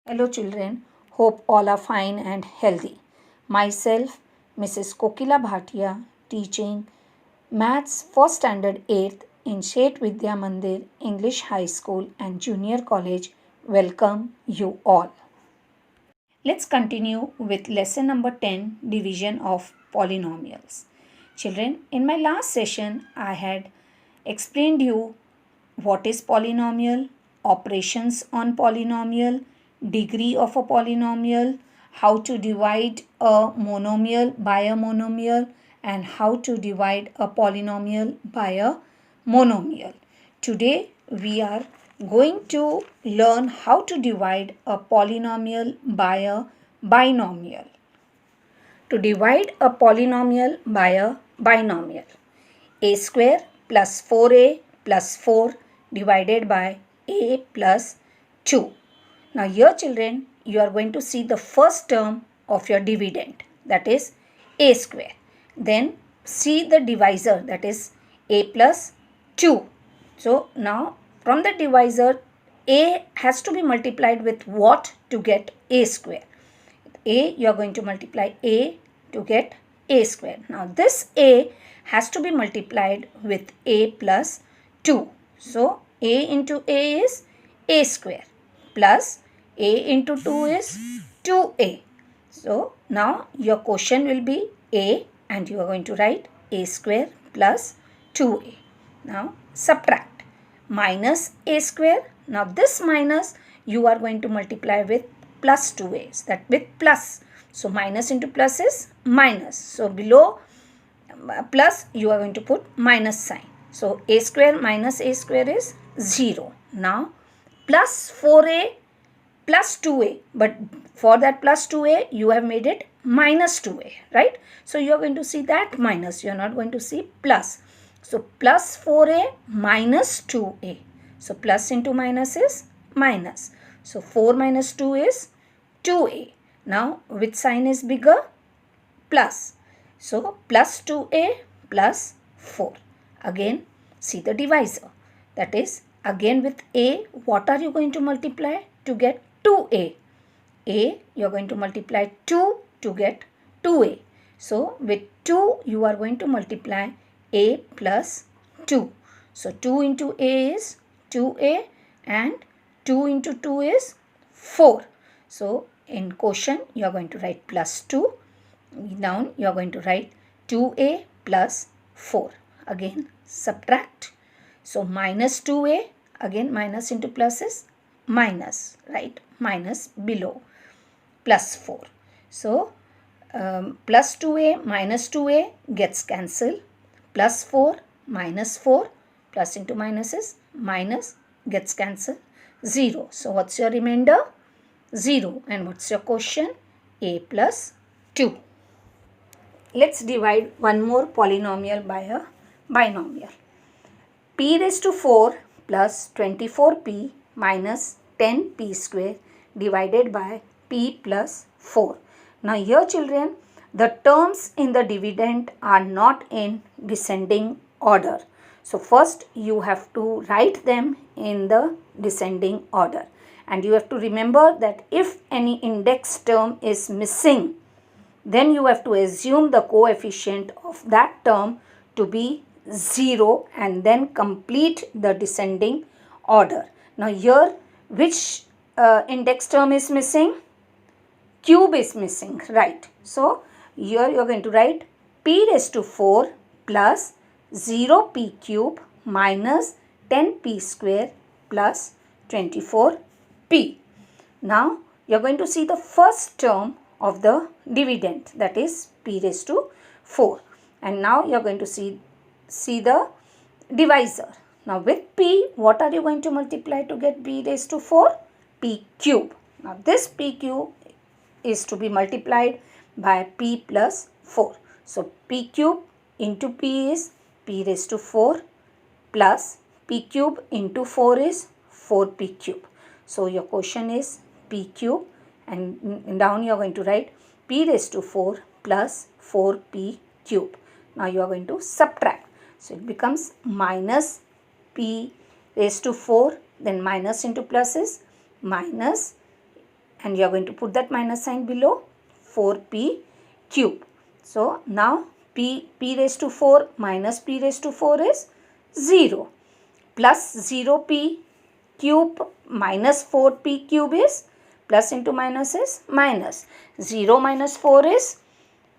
Hello children, hope all are fine and healthy. Myself, Mrs. Kokila Bhatia, teaching Maths First Standard 8th in Shet Vidya Mandir English High School and Junior College, welcome you all. Let's continue with lesson number 10, division of polynomials. Children, in my last session I had explained you what is polynomial, operations on polynomial, degree of a polynomial, how to divide a monomial by a monomial, and how to divide a polynomial by a monomial. Today we are going to learn how to divide a polynomial by a binomial. To divide a polynomial by a binomial, a square plus 4a plus 4 divided by a plus 2. Now here children, you are going to see the first term of your dividend, that is a square. Then see the divisor, that is a plus 2. So now from the divisor, a has to be multiplied with what to get a square? A, you are going to multiply a to get a square. Now this a has to be multiplied with a plus 2. So a into a is a square plus a into 2 is 2a. So now your question will be a and you are going to write a square plus 2a. Now subtract minus a square. Now this minus you are going to multiply with plus 2a, that with plus. So minus into plus is minus. So below plus you are going to put minus sign. So a square minus a square is 0. Now plus 4a plus 2a, but for that plus 2a you have made it minus 2a, right? So you are going to see that minus, you are not going to see plus. So plus 4a minus 2a. So plus into minus is minus. So 4 minus 2 is 2a. Now which sign is bigger? Plus. So plus 2a plus 4. Again see the divisor. That is again with a, what are you going to multiply to get 2a? A, you are going to multiply 2 to get 2a. So with 2 you are going to multiply a plus 2. So 2 into a is 2a and 2 into 2 is 4. So in quotient you are going to write plus 2. Down you are going to write 2a plus 4. Again subtract. So minus 2a, again minus into plus is minus, right? Minus below plus 4. So plus 2a minus 2a gets cancelled. Plus 4 minus 4, plus into minus is minus, gets cancelled. 0. So what's your remainder? 0. And what's your quotient? A plus 2. Let's divide one more polynomial by a binomial. P raised to 4 plus 24p minus 10p square divided by p plus 4. Now here children, the terms in the dividend are not in descending order. So first you have to write them in the descending order. And you have to remember that if any index term is missing, then you have to assume the coefficient of that term to be 0 and then complete the descending order. Now here which index term is missing? Cube is missing, right? So here you are going to write p raised to 4 plus 0p cube minus 10p square plus 24p. Now you are going to see the first term of the dividend, that is p raised to 4. And now you are going to see the divisor. Now with p, what are you going to multiply to get p raised to 4? P cube. Now this p cube is to be multiplied by p plus 4. So p cube into p is p raised to 4 plus p cube into 4 is 4p cube. So your question is p cube, and down you are going to write p raised to 4 plus 4p cube. Now you are going to subtract. So it becomes minus p raised to 4, then minus into plus is minus and you are going to put that minus sign below, 4p cube. So now p raised to 4 minus p raised to 4 is 0, plus 0p cube minus 4p cube is, plus into minus is minus. 0 minus 4 is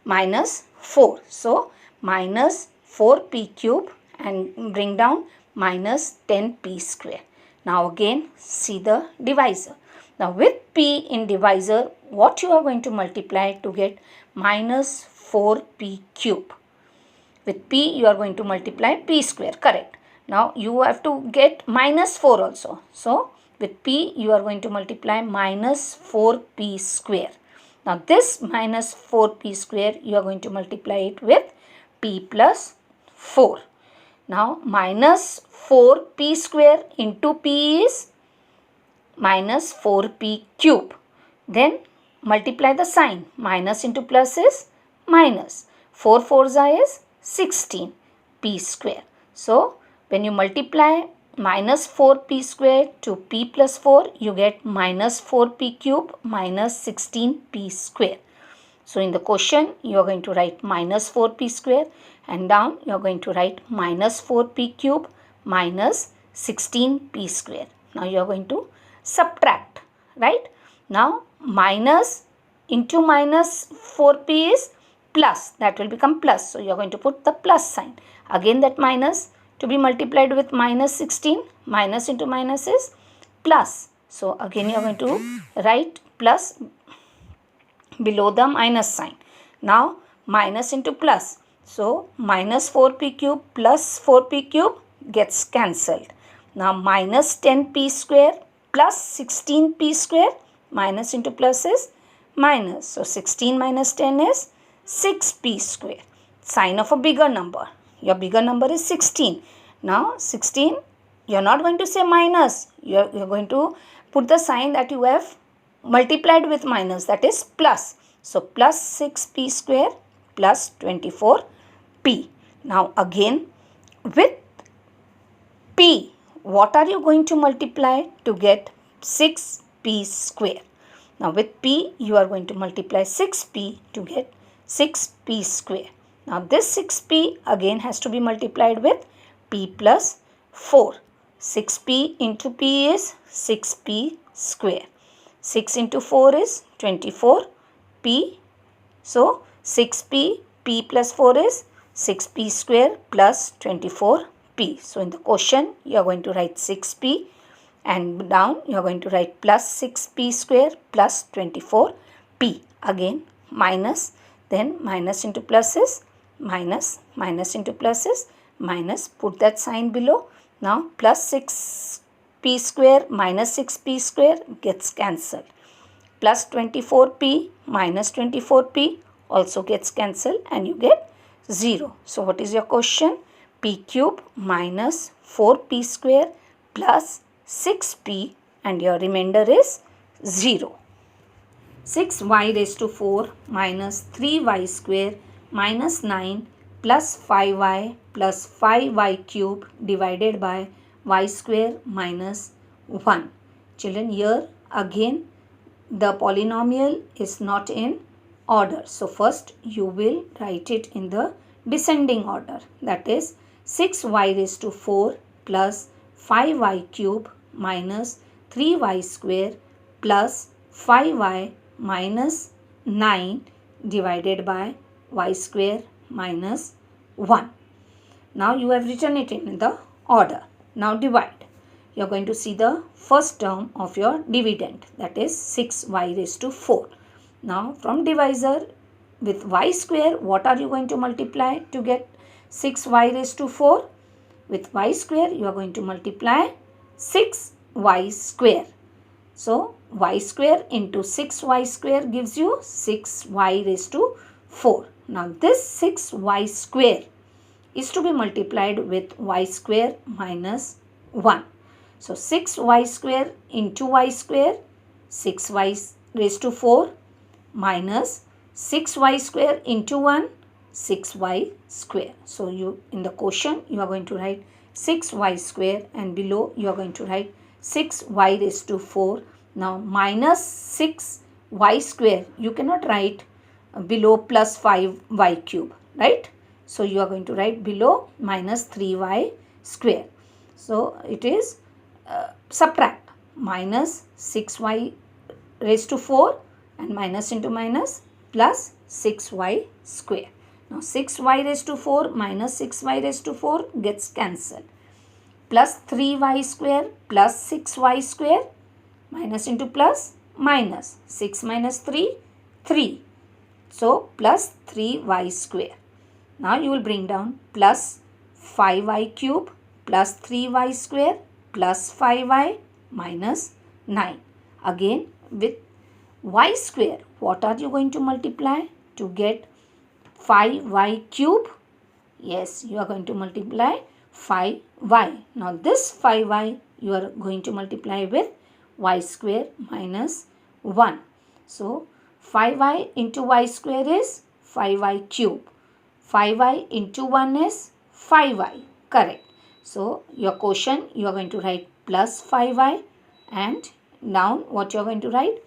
minus 4. So minus 4p cube and bring down minus 10p square. Now again see the divisor. Now with p in divisor, what you are going to multiply to get minus 4p cube? With p you are going to multiply p square, correct. Now you have to get minus 4 also. So with p you are going to multiply minus 4p square. Now this minus 4p square you are going to multiply it with p plus 4. Now minus 4p square into p is minus 4p cube. Then multiply the sign. Minus into plus is minus. 4 4s is 16 p square. So when you multiply minus 4p square to p plus 4, you get minus 4p cube minus 16p square. So in the question you are going to write minus 4p square, and down you are going to write minus 4p cube minus 16p square. Now you are going to subtract, right? Now minus into minus 4p is plus, that will become plus. So you are going to put the plus sign. Again that minus to be multiplied with minus 16, minus into minus is plus. So again you are going to write plus below the minus sign. Now minus into plus. So minus 4p cube plus 4p cube gets cancelled. Now minus 10p square plus 16p square, minus into plus is minus. So 16 minus 10 is 6p square. Sign of a bigger number. Your bigger number is 16. Now 16, you are not going to say minus. You are going to put the sign that you have multiplied with minus, that is plus. So plus 6p square plus 24p. Now again with p, what are you going to multiply to get 6p square? Now with p you are going to multiply 6p to get 6p square. Now this 6p again has to be multiplied with p plus 4. 6p into p is 6p square. 6 into 4 is 24p. So 6p, p plus 4 is 6p square plus 24p. So in the question you are going to write 6p, and down you are going to write plus 6p square plus 24p. Again minus, then minus into plus is minus, minus into plus is minus, put that sign below. Now plus 6p square minus 6p square gets cancelled. Plus 24p minus 24p also gets cancelled, and you get 0. So what is your question? P cube minus 4p square plus 6p, and your remainder is 0. 6y raised to 4 minus 3y square minus 9 plus 5y plus 5y cube divided by y square minus 1. Children, here again the polynomial is not in order. So first you will write it in the descending order, that is 6y raised to 4 plus 5y cube minus 3y square plus 5y minus 9 divided by y square minus 1. Now you have written it in the order. Now divide. You are going to see the first term of your dividend, that is 6y raised to 4. Now from divisor with y square, what are you going to multiply to get 6y raised to 4? With y square you are going to multiply 6y square. So y square into 6y square gives you 6y raised to 4. Now this 6y square is to be multiplied with y square minus 1. So 6y square into y square, 6y raised to 4 minus 6y square into 1, 6y square. So you in the question you are going to write 6y square, and below you are going to write 6y raised to 4 Now minus 6y square, you cannot write below plus 5y cube, right? So you are going to write below minus 3y square. So it is subtract minus 6y raised to 4 and minus into minus plus 6y square. Now 6y raised to 4 minus 6y raised to 4 gets cancelled. Plus 3y square plus 6y square, minus into plus minus 6 minus 3, 3. So plus 3y square. Now you will bring down plus 5y cube plus 3y square plus 5y minus 9. Again with y square, what are you going to multiply to get 5y cube? Yes, you are going to multiply 5y. Now this 5y you are going to multiply with y square minus 1. So 5y into y square is 5y cube. 5y into 1 is 5y. Correct. So your quotient you are going to write plus 5y, and down what you are going to write?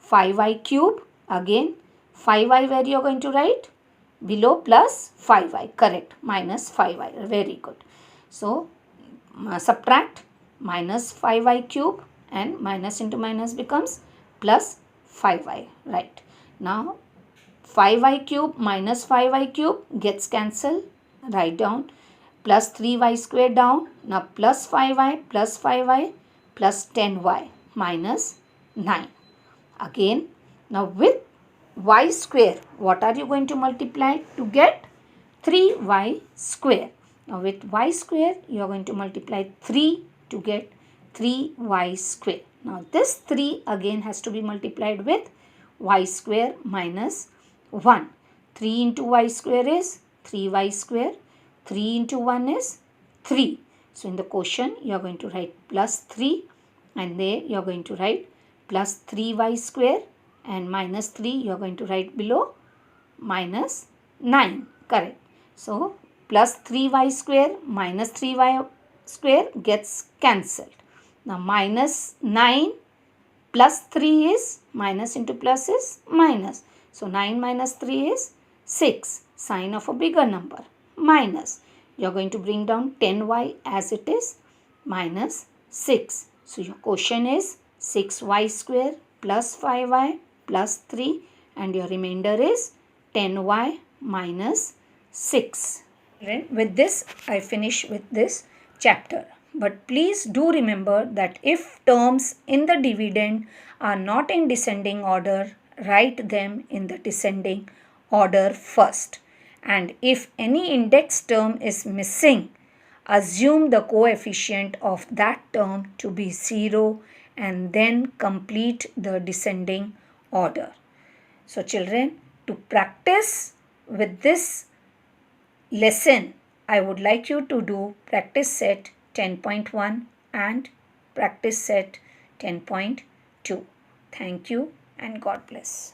5y cube. Again 5y where you are going to write? Below plus 5y. Correct. Minus 5y. Very good. So subtract minus 5y cube and minus into minus becomes plus 5y. Right. Now 5y cube minus 5y cube gets cancelled. Write down plus 3y square down. Now plus 5y plus 5y plus 10y minus 9. Again now with y square, what are you going to multiply to get 3y square? Now with y square you are going to multiply 3 to get 3y square. Now this 3 again has to be multiplied with y square minus 1. 3 into y square is 3y square. 3 into 1 is 3. So in the quotient you are going to write plus 3, and there you are going to write plus 3y square, and minus 3 you are going to write below minus 9. Correct. So plus 3y square minus 3y square gets cancelled. Now minus 9 plus 3 is minus into plus is minus. So 9 minus 3 is 6. Sign of a bigger number. Minus. You are going to bring down 10y as it is minus 6. So your quotient is 6y square plus 5y plus 3, and your remainder is 10y minus 6. With this I finish with this chapter. But please do remember that if terms in the dividend are not in descending order, write them in the descending order first. And if any index term is missing, assume the coefficient of that term to be 0 and then complete the descending order. So children, to practice with this lesson, I would like you to do practice set 10.1 and practice set 10.2. Thank you and God bless.